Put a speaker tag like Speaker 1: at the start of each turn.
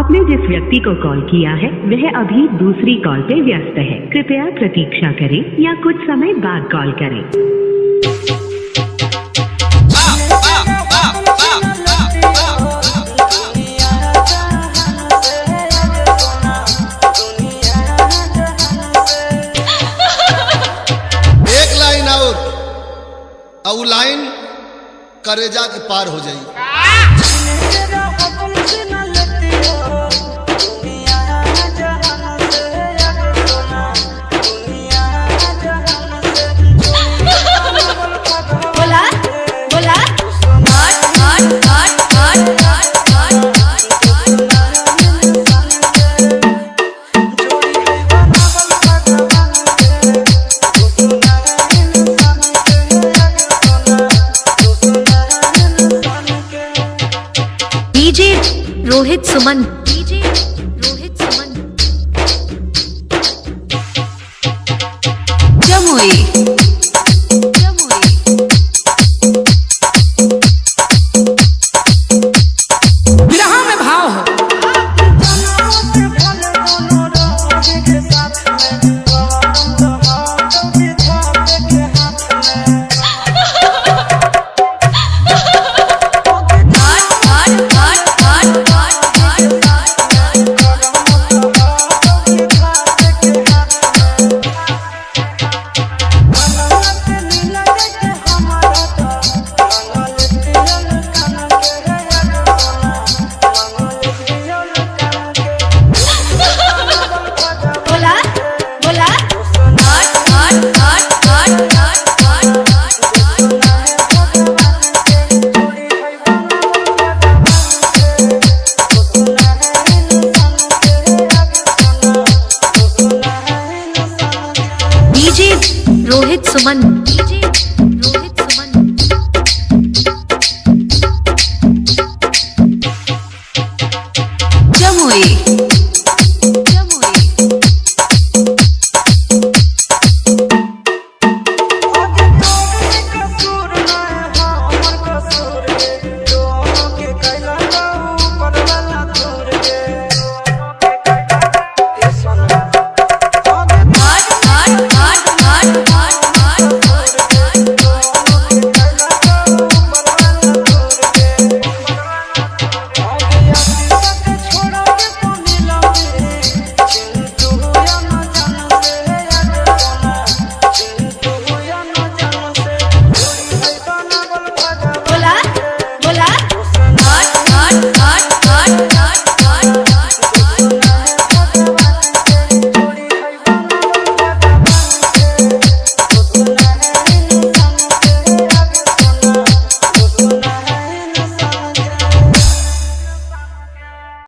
Speaker 1: आपने जिस व्यक्ति को कॉल किया है वह अभी दूसरी कॉल पे व्यस्त है। कृपया प्रतीक्षा करें या कुछ समय बाद कॉल करें।
Speaker 2: एक लाइन और लाइन करेजा के पार हो जाएगी।
Speaker 3: डीजे रोहित सुमन, डीजे रोहित सुमन, जमुई जमुई।
Speaker 4: विरह में भाव हो
Speaker 3: रोहित सुमन, डीजे रोहित सुमन, जमुई।